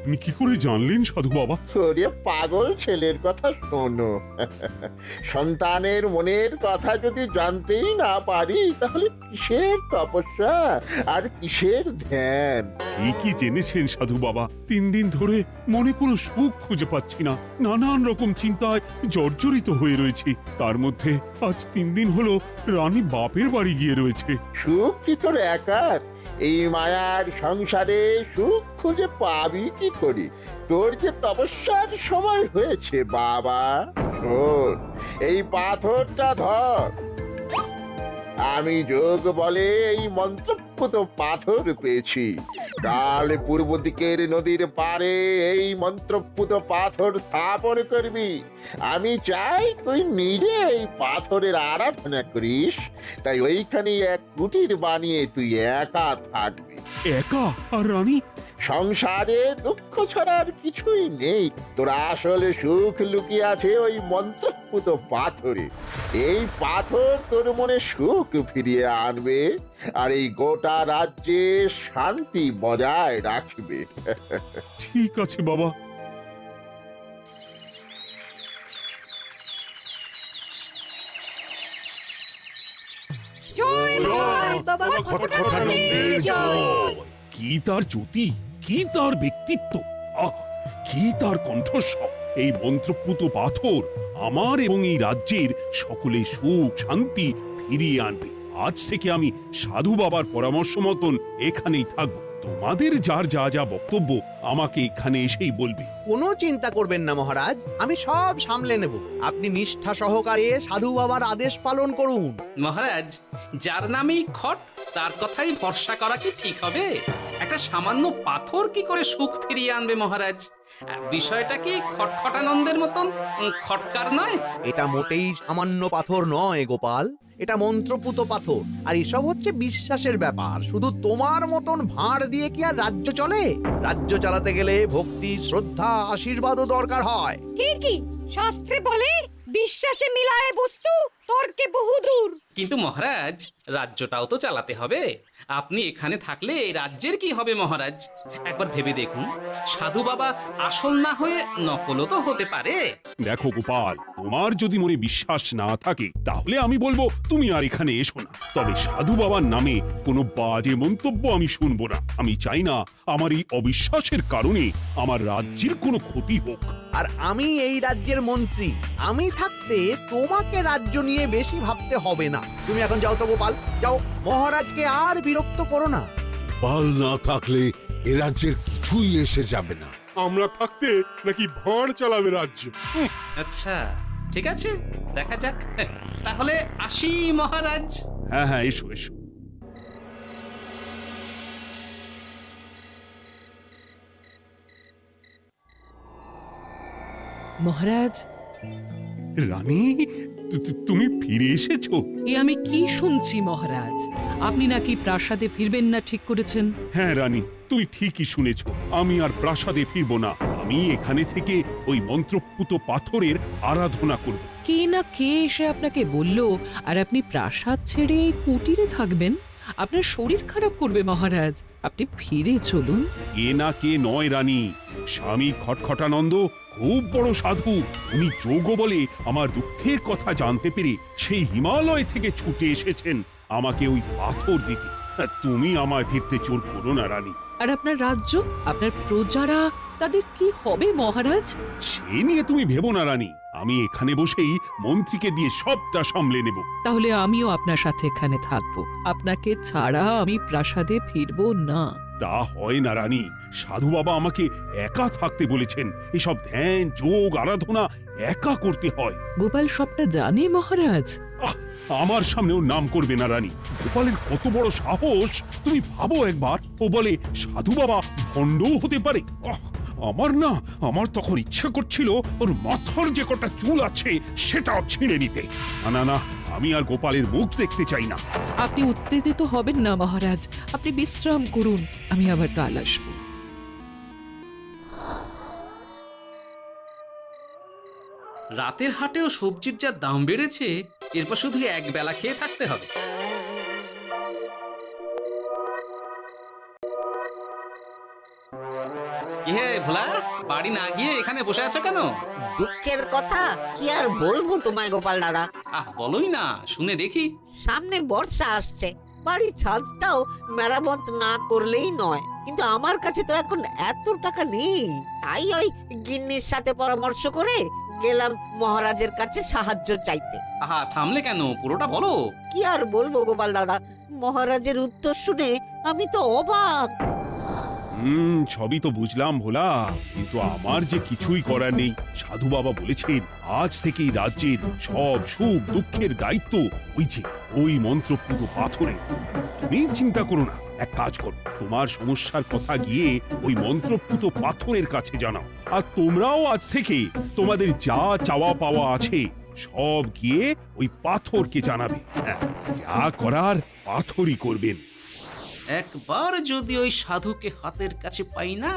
আপনি কি করে জানলেন সাধু বাবা? ওরে পাগল ছেলের কথা শোনো। সন্তানের মনের কথা যদি জানতেই না পারি তাহলে কিসের তপস্যা আর কিসের ধ্যান? কি জেনেছেন সাধু বাবা? 3 দিন ধরে মনে কোনো সুখ খুঁজে পাচ্ছি না, নানান রকম চিন্তায় জর্জরিত হয়ে রয়েছি। তার মধ্যে আজ 3 দিন হলো রানী বাপের বাড়ি গিয়ে রয়েছে। সুখ কি তোর একার? এই মায়ার সংসারে সুখ খুঁজে পাবি কি করি? তোর যে তপস্যার সময় হয়েছে বাবা। শোন, এই পাথরটা ধর। আমি যোগ বলে এই মন্ত্রপুত পাথর পেয়েছি। কাল পূর্ব দিকের নদীর পাড়ে এই মন্ত্রপুত পাথর স্থাপন করবি। আমি চাই তুই নিজে এই পাথরের আরাধনা করিস। তাই ওইখানে এক কুটির বানিয়ে তুই একা থাকবি। একা? আর রানী? সংসারে দুঃখ ছাড়া আর কিছুই নেই। তোর আসলে সুখ লুকিয়ে আছে ওই মন্ত্রপুত পাথরে। এই পাথর তোর মনে সুখ ফিরিয়ে আনবে আর এই গোটা রাজ্যে শান্তি বজায় রাখবে। ঠিক আছে বাবা। জয় বাবা ঘটনানন্দের জয়। কি তার জ্যোতি, কি তার ব্যক্তিত্ব, আহ কি তার কণ্ঠস্বর! এই মন্ত্রপুত পাথর আমার এবং এই রাজ্যের সকলে সুখ শান্তি ফিরিয়ে আনবে। আজ থেকে আমি সাধু বাবার পরামর্শ মতন এখানেই থাকবো। তোমাদের যার যা যা বক্তব্য আমাকে এখানে এসেই বলবে। কোনো চিন্তা করবেন না মহারাজ, আমি সব সামলে নেব। আপনি নিষ্ঠা সহকারে সাধু বাবার আদেশ পালন করুন। মহারাজ, যার নামেই খট তার কথাই ভরসা করা কি ঠিক হবে? একটা সামান্য পাথর কি করে সুখ ফিরিয়ে আনবে মহারাজ? বিষয়টা কি খটখটানন্দের মতন খটকার নয়? এটা মোটেই সামান্য পাথর নয় গোপাল, এটা মন্ত্রপুত পাথর। আর এসব হচ্ছে বিশ্বাসের ব্যাপার। শুধু তোমার মতন ভাঁড় দিয়ে কি আর রাজ্য চলে? রাজ্য চালাতে গেলে ভক্তি, শ্রদ্ধা, আশীর্বাদও দরকার হয়। ঠিকই, শাস্ত্রে বলে বিশ্বাসে মিলায় বস্তু তর্কে বহুদূর। কিন্তু মহারাজ, রাজ্যটাও তো চালাতে হবে। আপনি এখানে থাকলে এই রাজ্যের কি হবে মহারাজ? একবার ভেবে দেখুন, সাধু বাবা আসল না হয়ে নকলও তো হতে পারে। দেখো গোপাল, তোমার যদি মনে বিশ্বাস না থাকে তাহলে আমি বলবো তুমি আর এখানে এসো না। তবে সাধু বাবার নামে কোনো বাজে মন্তব্য আমি শুনবো না। আমি চাই না আমার এই অবিশ্বাসের কারণে আমার রাজ্যের কোনো ক্ষতি হোক। আর আমি এই রাজ্যের মন্ত্রী, আমি থাকতে তোমাকে রাজ্য নিয়ে বেশি ভাবতে হবে না। তুমি এখন যাও তো গোপাল, যাও। মহারাজকে আর বিরক্ত করো না। পাল না থাকলে এ রাজ্যের কিছুই এসে যাবে না। আমরা থাকতে নাকি ভাঁড় চালাবে রাজ্য? আচ্ছা, ঠিক আছে, দেখা যাক। তাহলে আসি মহারাজ। হ্যাঁ হ্যাঁ, এসো এসো। মহারাজ, রানী, তুমি ফিরে এসেছো? এ আমি কি শুনছি মহারাজ? আপনি নাকি প্রাসাদে ফিরবেন না ঠিক করেছেন? হ্যাঁ রানী, তুমি ঠিকই শুনেছ। আমি আর প্রাসাদে ফিরবো না। আমি এখানে থেকে ওই মন্ত্রপুত পাথরের আরাধনা করব। কে না কে এসে আপনাকে বলল আর আপনি প্রাসাদ ছেড়ে এই কুটিরে থাকবেন? আপনার শরীর খারাপ করবে মহারাজ, আপনি ফিরে চলুন। কে না কে নয় রানী, স্বামী খটখটানন্দ খুব বড় সাধু। উনি যোগ বলে আমার দুঃখের কথা জানতে পেরে সেই হিমালয় থেকে ছুটে এসেছেন আমাকে ওই পাথর দিতে। তুমি আমায় ফিরতে জোর করো না রানী। আর আপনার রাজ্য, আপনার প্রজারা, তাদের কি হবে মহারাজ? সে নিয়ে তুমি ভেবো না রানী, আমি এখানে বসেই মন্ত্রীকে দিয়ে সবটা সামলে নেব। তাহলে আমিও আপনার সাথে এখানে থাকবো। আপনাকে ছাড়া আমি প্রাসাদে ফিরবো না। তা হয় না রানী, সাধু বাবা আমাকে একা থাকতে বলেছেন। এসব ধ্যান যোগ আরাধনা একা করতে হয়। গোপাল সবটা জানে মহারাজ। আহ, আমার সামনে ওর নাম করবে না রানী। গোপালের কত বড় সাহস তুমি ভাবো একবার। ও বলে সাধু বাবা ভণ্ডও হতে পারে। আমার তখন ইচ্ছা করছিল ওর মাথার যে কটা চুল আছে সেটাও ছিঁড়ে নিতে। না না, আমি আর গোপালের মুখ দেখতে চাই না। আপনি উত্তেজিত হবেন না মহারাজ, আপনি বিশ্রাম করুন, আমি আবার কাল আসবো। রাতের হাটেও সবজির যা দাম বেড়েছে, এরপর শুধু এক বেলা খেয়ে থাকতে হবে। কি হে ভোলা, বাড়ি না গিয়ে এখানে বসে আছো কেন? দুঃখের কথা কি আর বলবো তোমায় গোপাল দাদা। বলোই না, শুনে দেখি। সামনে বর্ষা আসছে, বাড়ির ছাদটাও মেরামত না করলেই নয়। কিন্তু আমার কাছে তো এখন এত টাকা নেই, তাই ওই গিন্নির সাথে পরামর্শ করে গেলাম মহারাজের কাছে সাহায্য চাইতে। থামলে কেন, পুরোটা বলো। কি আর বলবো গোপাল দাদা, মহারাজের উত্তর শুনে আমি তো অবাক। সবই তো বুঝলাম ভোলা, কিন্তু আমার যে কিছুই করার নেই। সাধু বাবা বলেছেন আজ থেকেই রাজ্যের সব সুখ দুঃখের দায়িত্ব ওই মন্ত্রপুত পাথরে। তুমি চিন্তা করো না, এক কাজ করো, তোমার সমস্যার কথা গিয়ে ওই মন্ত্রপুত পাথরের কাছে জানাও। আর তোমরাও আজ থেকে তোমাদের যা চাওয়া পাওয়া আছে সব গিয়ে ওই পাথরকে জানাবে। যা করার পাথরই করবেন। একবার যদি ওই সাধুকে হাতের কাছে পাই না,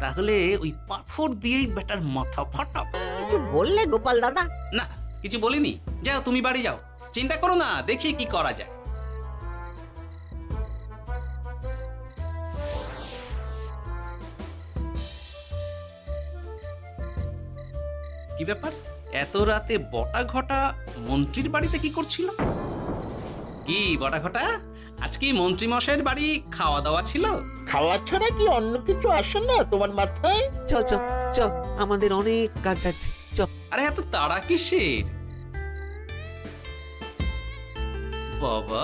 তাহলে ওই পাথর দিয়েই বেটার মাথা ফাটাব। কিছু বললে গোপাল দাদা? না, কিছু বলিনি। যাও, তুমি বাড়ি যাও, চিন্তা করো না, দেখি কি করা যায়। কি ব্যাপার, এত রাতে বটা ঘটা মন্ত্রীর বাড়িতে কি করছিল? কি বটা ঘটা, আজকে মন্ত্রী মশাইয়ের বাড়ি খাওয়া দাওয়া ছিল? খাওয়া ছাড়া কি অন্য কিছু আসে না তোমার মাথায়? চ চ চ, আমাদের অনেক কাজ আছে, চ। আরে এত তাড়া কিসের? বাবা,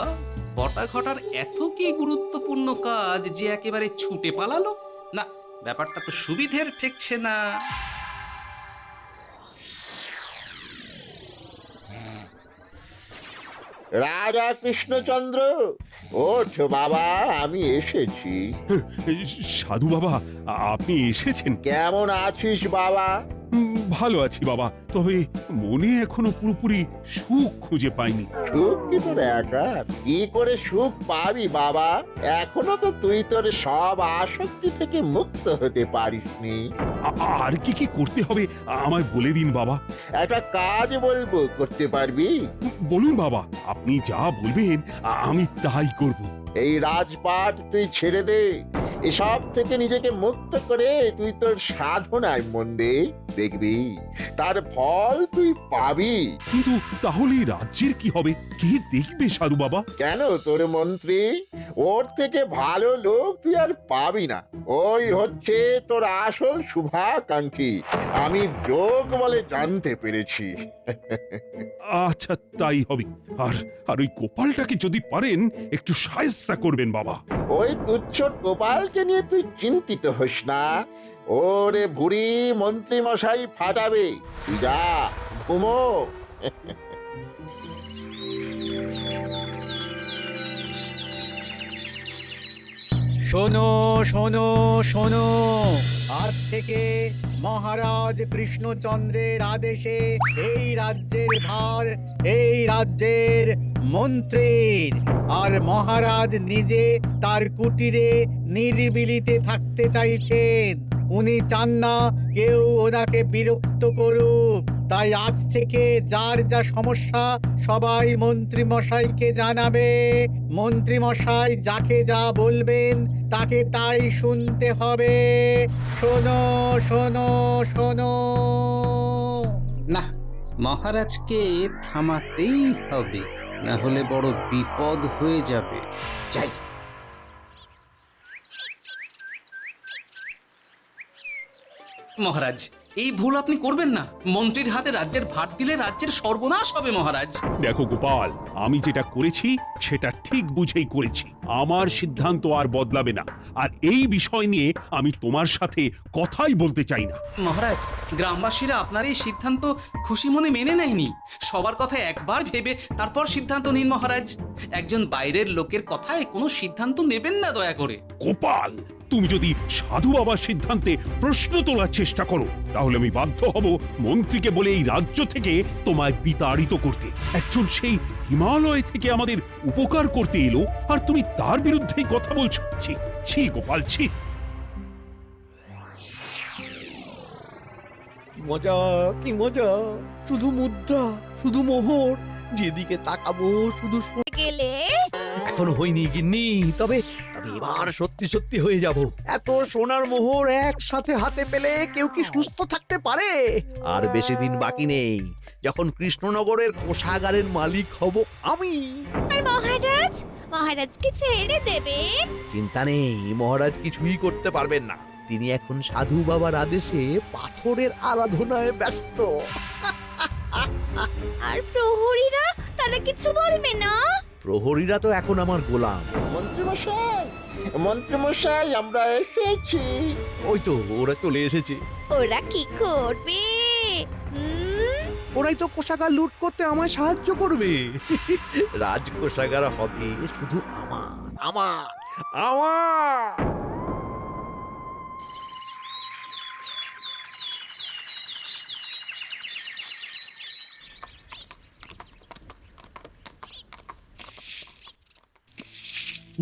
বটা ঘটার এত কি গুরুত্বপূর্ণ কাজ যে একেবারে ছুটে পালালো? না, ব্যাপারটা তো সুবিধের ঠেকছে না। রাজা কৃষ্ণচন্দ্র, ওঠ বাবা, আমি এসেছি। সাধু বাবা, আপনি এসেছেন? কেমন আছিস বাবা? ভালো আছি বাবা, তবে মনে এখনো পুরোপুরি সুখ খুঁজে পাইনি। সুখ কি তোর একার? কি করে সুখ পাবি বাবা? এখনো তো তুই তোর সব আসক্তি থেকে মুক্ত হতে পারিসনি। আর কি কি করতে হবে আমায় বলে দিন বাবা। একটা কাজ বলবো, করতে পারবি? বলুন বাবা, আপনি যা বলবেন আমি তাই করব। এই রাজপাট তুই ছেড়ে দে, এসব থেকে নিজেকে মুক্ত করে তুই তোর সাধনায় মন দে, দেখবি তার ফল তুই পাবি। কিন্তু তাহলে রাজ্যের কি হবে? কে দেখবে সাধু বাবা? কেন, তোর মন্ত্রী? ওর থেকে ভালো লোক তুই আর পাবি না। ওই হচ্ছে তোর আসল শুভাকাঙ্ক্ষী, আমি যোগ বলে জানতে পেরেছি। আচ্ছা, তাই হবে। আর আর ওই গোপালটাকে যদি পারেন একটু সাহায্য করবেন বাবা। ওই তুচ্ছ গোপালকে নিয়ে তুই চিন্তিত হোস না, ওরে বুড়ি মন্ত্রী মশাই ফাটাবে। তুই যা, ঘুমো। শোনো শোনো শোনো, আজ থেকে মহারাজ কৃষ্ণচন্দ্রের আদেশে এই রাজ্যের ভার এই রাজ্যের মন্ত্রীর। আর মহারাজ নিজে তার কুটিরে নিরিবিলিতে থাকতে চাইছেন। উনি চান না কেউ ওনাকে বিরক্ত করুক। তাই আজ থেকে যার যা সমস্যা সবাই মন্ত্রী মশাইকে জানাবে। মন্ত্রী মশাই যাকে যা বলবেন তাকে তাই শুনতে হবে। শোনো শোনো শোনো। না, মহারাজকে থামাতেই হবে, না হলে বড় বিপদ হয়ে যাবে। যাই। মহারাজ, এই ভুল আপনি করবেন না। মন্ত্রীর হাতে রাজ্যের ভার দিলে রাজ্যের সর্বনাশ হবে মহারাজ। দেখো গোপাল, আমি যেটা করেছি সেটা ঠিক বুঝেই করেছি। আমার সিদ্ধান্ত আর বদলাবে না। আর এই বিষয় নিয়ে আমি তোমার সাথে কথাই বলতে চাই না। মহারাজ, গ্রামবাসীরা আপনার এই সিদ্ধান্ত খুশি মনে মেনে নেয়নি। সবার কথা একবার ভেবে তারপর সিদ্ধান্ত নিন মহারাজ। একজন বাইরের লোকের কথায় কোনো সিদ্ধান্ত নেবেন না দয়া করে। গোপাল, তুমি যদি সাধু বাবার সিদ্ধান্তে প্রশ্ন তোলার চেষ্টা করো তাহলে আমি বাধ্য হব মন্ত্রীকে বলে এই রাজ্য থেকে তোমায় বিতাড়িত করতে। একজন সেই হিমালয় থেকে আমাদের উপকার করতে এলো আর তুমি তার বিরুদ্ধেই কথা বলছো। ছি ছি গোপাল, ছি। মজা, কি মজা! শুধু মুদ্রা, শুধু মোহর, যেদিকে তাকাবো শুধু গেলে এখনো হয়নি গিন্নি, তবে আমি এবার সত্যি সত্যি হয়ে যাব। এত সোনার মোহর একসাথে হাতে পেলে কেউ কি সুস্থ থাকতে পারে? আর বেশি দিন বাকি নেই যখন কৃষ্ণনগরের কোষাগারের মালিক হব আমি। আর মহারাজকে ছেড়ে দেবেন? চিন্তা নেই, মহারাজ কিছুই করতে পারবেন না। তিনি এখন সাধু বাবার আদেশে পাথরের আরাধনায় ব্যস্ত। আর প্রহরীরা তারা কিছু বলবে না? প্রহরীরা তো এখন আমার গোলাম। মন্ত্রীমশাই আমরা এসেছি। ওই তো ওরা চলে এসেছে। ওরা কি করবে? ওরাই তো কোষাগার লুট করতে আমায় সাহায্য করবে। রাজ কোষাগার হবে শুধু আমার আমার আমার।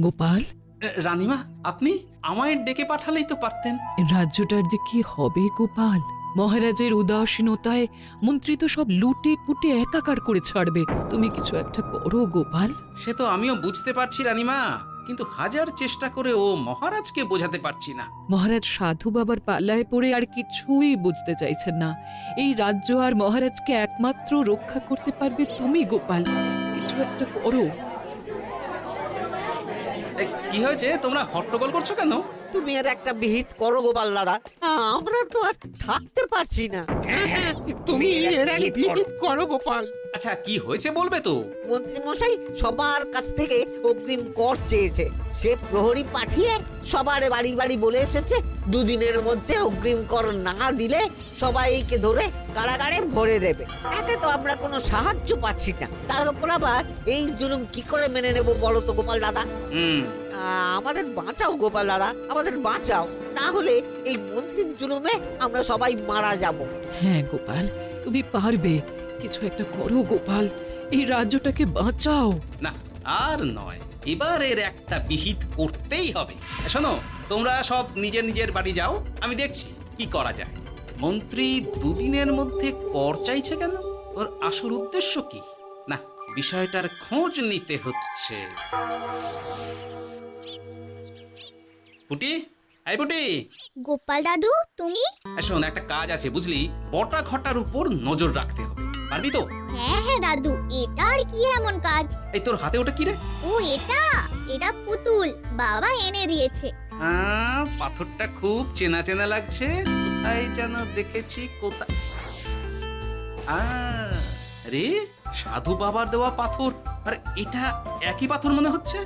গোপাল, রানীমা, আপনি আমায় ডেকে পাঠালেই তো পারতেন। রাজ্যটার যে কি হবে গোপাল? মহারাজের উদাসীনতায় মন্ত্রী তো সব লুটে পুটে একাকার করে ছাড়বে। তুমি কিছু একটা করো গোপাল। সে তো আমিও বুঝতে পারছি রানীমা, কিন্তু হাজার চেষ্টা করে ও মহারাজকে বোঝাতে পারছি না। মহারাজ সাধু বাবার পাল্লায় পড়ে আর কিছুই বুঝতে চাইছেন না। এই রাজ্য আর মহারাজকে একমাত্র রক্ষা করতে পারবে তুমি গোপাল। কিছু একটা করো। কি হয়েছে? তোমরা হট্টগোল করছো কেন? তুমি আর একটা বিহিত করো গোপাল দাদা, আমরা তো আর থাকতে পারছি না। তুমি এর এক বিহিত করো গোপাল। আচ্ছা, কি হয়েছে বলবে তো? মন্ত্রী মশাই সবার কাছ থেকে অগ্রিম কর চেয়েছে। সে প্রহরী পাঠিয়ে সবার বাড়ি বাড়ি বলে এসেছে দুদিনের মধ্যে অগ্রিম কর না দিলে সবাইকে ধরে কারাগারে ভরে দেবে। এতে তো আমরা কোনো সাহায্য পাচ্ছি না। তার উপর আবার এই জুলুম কি করে মেনে নেব বলো তো গোপাল দাদা? আমাদের বাঁচাও গোপাল দাদা, আমাদের বাঁচাও, না হলে এই মন্ত্রীর জুলুমে আমরা সবাই মারা যাব। হ্যাঁ গোপাল, তুমি পারবে। কিছু একটা করো গোপাল, এই রাজ্যটাকে বাঁচাও। না, আর নয়, এবার এর একটা বিহিত করতেই হবে। শোনো, তোমরা সব নিজের নিজের বাড়ি যাও, আমি দেখছি কি করা যায়। মন্ত্রী দুদিনের মধ্যে কর চাইছে কেন? ওর আসল উদ্দেশ্য কি? না, বিষয়টার খোঁজ নিতে হচ্ছে। পুটি, এই পুটি। গোপাল দাদু, তুমি? শোন, একটা কাজ আছে বুঝলি, বটা ঘটার উপর নজর রাখতে হবে। পারবি তো? হ্যাঁ দাদু, এটা আর কি এমন কাজ? এই তোর হাতে ওটা কি রে? ও এটা পুতুল, বাবা এনে দিয়েছে। পাথরটা খুব চেনা চেনা লাগছে, কোথায় যেন দেখেছি। কোথায়? রে, সাধু বাবার দেওয়া পাথর। আর এটা একই পাথর মনে হচ্ছে।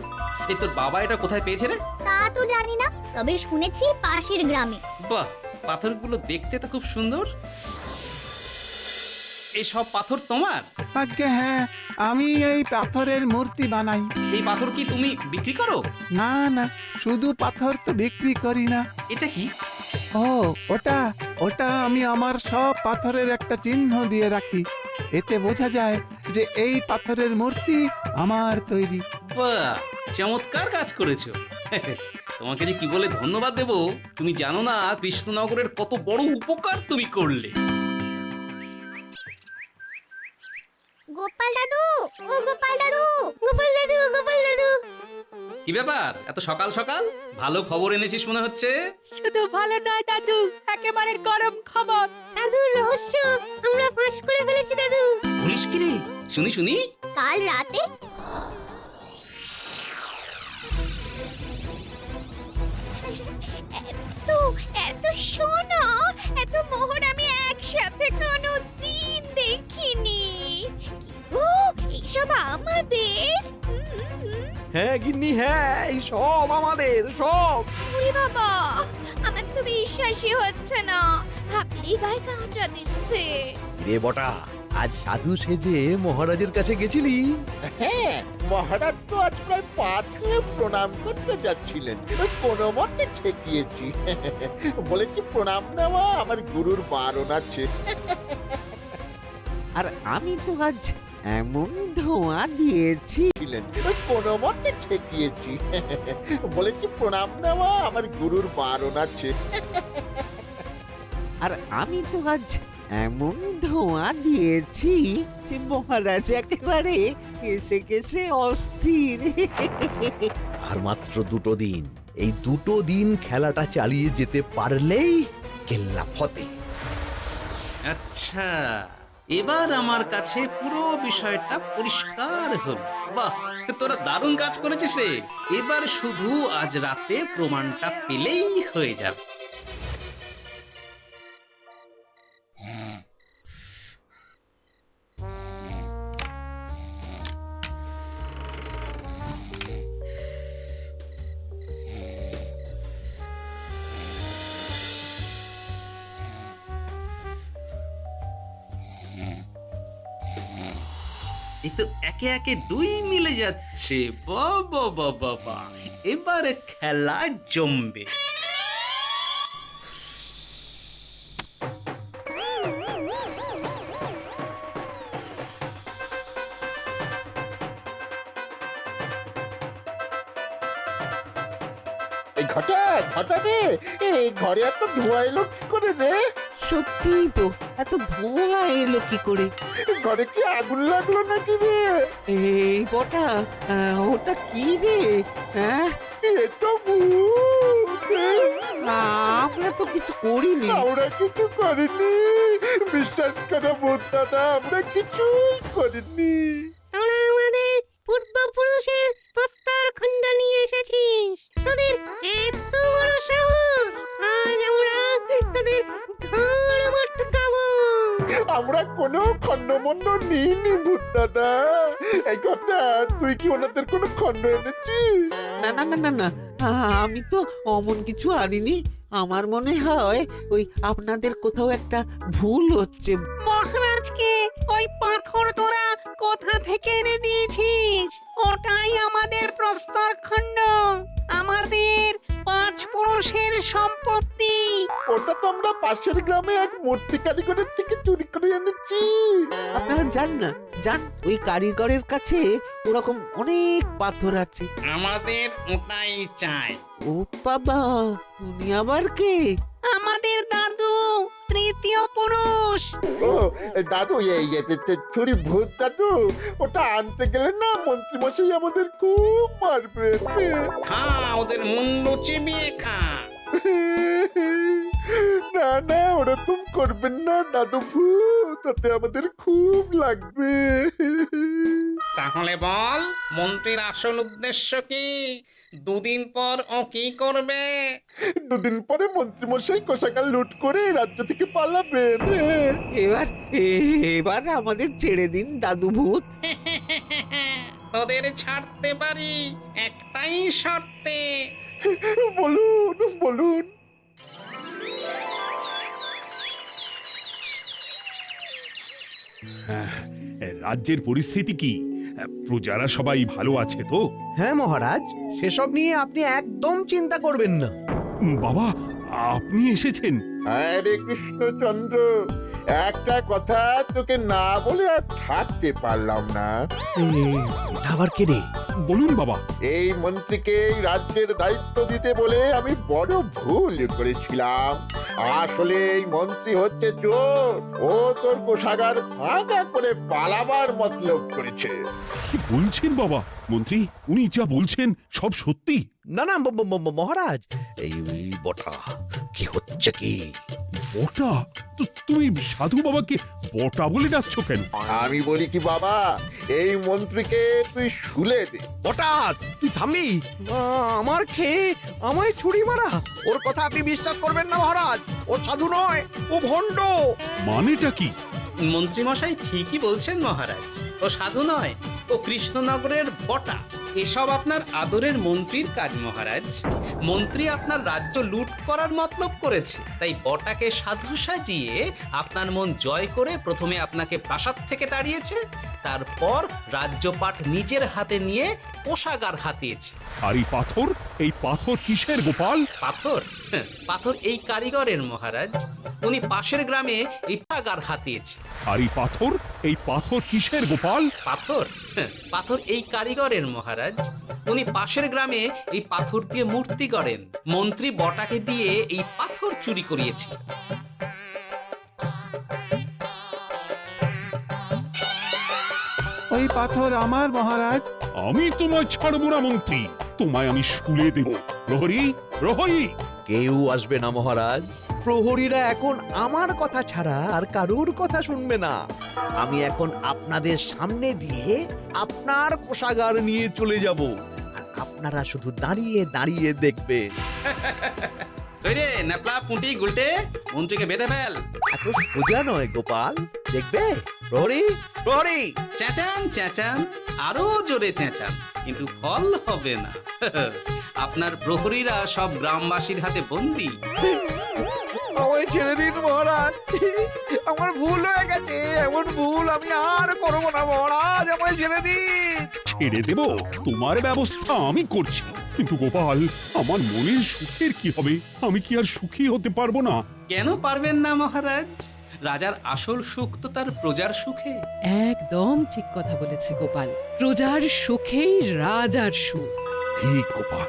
এই তোর বাবা এটা কোথায় পেয়েছে রে? তা তো জানি না, তবে শুনেছি পাশের গ্রামে। বাহ, পাথরগুলো দেখতে তো খুব সুন্দর। এই সব পাথর তোমার? আজ্ঞে হ্যাঁ, আমি এই পাথরের মূর্তি বানাই। এই পাথর কি তুমি বিক্রি করো? না না, শুধু পাথর তো বিক্রি করি না। এটা কি? ও ওটা ওটা আমি আমার সব পাথরের একটা চিহ্ন দিয়ে রাখি। এতে বোঝা যায় যে এই পাথরের মূর্তি আমার তৈরি। বাহ, চমৎকার কাজ করেছো। তোমাকে যে কি বলে ধন্যবাদ দেব তুমি জানো না। কৃষ্ণনগরের কত বড় উপকার তুমি করলে। গোপাল দাদু, ও গোপাল দাদু, গোপাল দাদু, গোপাল দাদু। কি ব্যাপার, এত সকাল সকাল? ভালো খবর এনেছিস মনে হচ্ছে। শুধু ভালো নয় দাদু, একেবারে গরম খবর। দাদু, রহস্য আমরা ফাঁস করে ফেলেছি দাদু। বলিস কি রে? শুনি শুনি। কাল রাতে এত সোনা, এত মোহর আমি একসাথে কোনোদিন দেখিনি। ও, এইসব আমাদের? হ্যাঁ গিন্নি, হ্যাঁ, এই সব আমাদের, সব। ওরে বাবা, আমার তো বিশ্বাসই হচ্ছে না। ভাবলেই গায়ে কাঁটা দিচ্ছে। রে বটা, আজ সাধু সেজে মহারাজের কাছে গেছিলি? হ্যাঁ, মহারাজ তো আজ প্রায় পা ছুঁয়ে প্রণাম করতে যাচ্ছিলেন, কোনো মতে ঠেকিয়েছি। বলেছি প্রণাম নেওয়া আমার গুরুর বারণ আছে। আর আমি তো আজ এমন ধোঁয়া দিয়েছি, কোনো মতে ঠেকিয়েছি। বলেছি প্রণাম নেওয়া আমার গুরুর বারণ আছে। আর আমি তো আজ এমন ধোঁয়া দিয়েছি যে মহারাজ একেবারে কেসে কেসে অস্থির। আর মাত্র 2 দিন। এই 2 দিন খেলাটা চালিয়ে যেতে পারলেই কেল্লা ফতে। আচ্ছা, এবার আমার কাছে পুরো বিষয়টা পরিষ্কার হলো। বাহ, তোরা দারুণ কাজ করেছিস রে। এবার শুধু আজ রাতে প্রমাণটা পেলেই হয়ে যাবে। এই তো একে একে 2 মিলে যাচ্ছে। বাবা বাবা বাবা, এবার খেলা জমবে। এই ঘটা ঘটা রে, এই ঘরে এত ধোঁয়া এলো কি করে রে? সত্যিই তো, এত ধোঁয়া এলো কি করে? ঘরে কি আগুন লাগলো নাকি রে? এই বটা, ওটা কি রে? হ্যাঁ, এ তো ভূত। আমরা তো কিছু করিনি। আমরা কিছু করিনি, বিশ্বাস করো ভূত দাদা, আমরা কিছুই করিনি। তোরা আমাদের পূর্বপুরুষের প্রস্তর খণ্ড নিয়ে এসেছিস। তোদের এত বড় সাহস, আজ আমরা তোদের ঘাড় মটকাবো। আমরা কোনো খণ্ডমণ্ড নিইনি ভূত দাদা। এই কথা, তুই কি ওনাদের কোনো খণ্ড এনেছিস? না না না না না, আমি তো অমন কিছু আনিনি। আমার মনে হয় ওই আপনাদের কোথাও একটা ভুল হচ্ছে। মহারাজকে ওই পাথর তোরা কোথা থেকে এনে দিয়েছিস? ওটাই আমাদের প্রস্তর খণ্ড, আমাদের 5 পুরুষের সম্পত্তি। ওটা তো আমরা পাশের গ্রামে এক মূর্তি কারিগরের থেকে চুরি করে এনেছি। আপনারা যান না, যান, ওই কারিগরের কাছে ওরকম অনেক পাথর আছে। আমাদের ওটাই চাই। ও বাবা, উনি আবার কে? আমাদের দাদু, তৃতীয় পুরুষ। ও দাদু, এই ছুরি ভূত দাদু, ওটা আনতে গেলে না মন্ত্রীমশাই আমাদের খুব মারবে। খা, ওদের মুন্ডু চিবিয়ে খা। না না, ওরকম করবেন না দাদু ভূত, তাতে আমাদের খুব লাগবে। তাহলে বল, মন্ত্রীর আসল উদ্দেশ্য কি? 2 দিন পর ও কি করবে? 2 দিন পরে মন্ত্রীমশাই কোষাগার লুট করে রাজ্য থেকে পালাবেন। এবার এবার আমাদের ছেড়ে দিন দাদু ভূত। তোদের ছাড়তে পারি একটাই শর্তে। বলুন বলুন। রাজ্যের পরিস্থিতি কি? প্রজারা সবাই ভালো আছে তো? হ্যাঁ মহারাজ, সেসব নিয়ে আপনি একদম চিন্তা করবেন না। বাবা, আপনি এসেছেন? আরে কৃষ্ণচন্দ্র, একটা কথা তোকে না বলে আর থাকতে পারলাম না। আবার কে রে? বলুন বাবা। এই মন্ত্রীকে এই রাজ্যের দায়িত্ব দিতে বলে আমি বড় ভুল করেছিলাম। আসলে এই মন্ত্রী হচ্ছে চোর। ও তোর কোষাগার ভাঙা করে পালাবার মতলব করেছে। কি বলছেন বাবা? মন্ত্রী, উনি যা বলছেন সব সত্যি? না না মহারাজ, এই বটা কি হচ্ছে কি? বটা? তুমি সাধু বাবাকে বটা বলে ডাকছো কেন? আমি বলি কি বাবা, এই মন্ত্রীকে তুই শুলে দে। বটা, তুই থামবি? আমার খেয়ে আমায় ছুরি মারা? ওর কথা আপনি বিশ্বাস করবেন না মহারাজ। ও সাধু নয়, ও ভণ্ড। মানেটা কি? মন্ত্রীমশাই ঠিকই বলছেন মহারাজ। ও সাধু নয়, ও কৃষ্ণনগরের বটা। এসব আপনার আদরের মন্ত্রীর কাজ মহারাজ। মন্ত্রী আপনার রাজ্য লুট করার মতলব করেছে, তাই বটাকে সাধু সাজিয়ে আপনার মন জয় করে প্রথমে আপনাকে প্রাসাদ থেকে তাড়িয়েছে, তারপর রাজ্যপাট নিজের হাতে নিয়ে কোষাগার হাতিয়েছে। আর এই পাথর? এই পাথর কিসের গোপাল? পাথর? পাথর এই কারিগরের মহারাজ। উনি পাশের গ্রামে এই কোষাগার হাতিয়েছে। আর এই পাথর? এই পাথর কিসের গোপাল? পাথর? পাথর এই কারিগরের মহারাজ। উনি পাশের গ্রামে এই পাথর দিয়ে মূর্তি গড়েন। মন্ত্রী বটাকে দিয়ে এই পাথর চুরি করিয়েছে। ওই পাথর আমার মহারাজ। আমি তোমায় ছাড়বো না মন্ত্রী। তোমায় আমি শুলে দেব। প্রহরী, প্রহরী! কেউ আসবে না মহারাজ। প্রহরীরা এখন আমার কথা ছাড়া আর কারুর কথা শুনবে না। আমি এখন আপনাদের সামনে দিয়ে আপনার কোষাগার নিয়ে চলে যাব, আর আপনারা শুধু দাঁড়িয়ে দাঁড়িয়ে দেখবেন। ওই রে ন্যাপলা পুঁটি গুলটে, মন্ত্রীকে বেঁধে ফেল। এত সোজা নয় গোপাল, দেখবে? প্রহরী, প্রহরী! চেঁচান চেঁচান, আরো জোরে চেঁচান, কিন্তু ফল হবে না। আপনার প্রহরীরা সব গ্রামবাসীর হাতে বন্দী। আমায় ছেড়ে দিন মহারাজ, আমার ভুল হয়ে গেছে। এমন ভুল আমি আর করবো না মহারাজ, আমায় ছেড়ে দিন। ছেড়ে দেব? তোমার ব্যবস্থা আমি করছি। কিন্তু গোপাল, আমার মনের সুখের কি হবে? আমি কি আর সুখী হতে পারবো না? কেন পারবেন না মহারাজ? রাজার আসল সুখ তো তার প্রজার সুখে। একদম ঠিক কথা বলেছে গোপাল। প্রজার সুখেই রাজার সুখ। ঠিক গোপাল,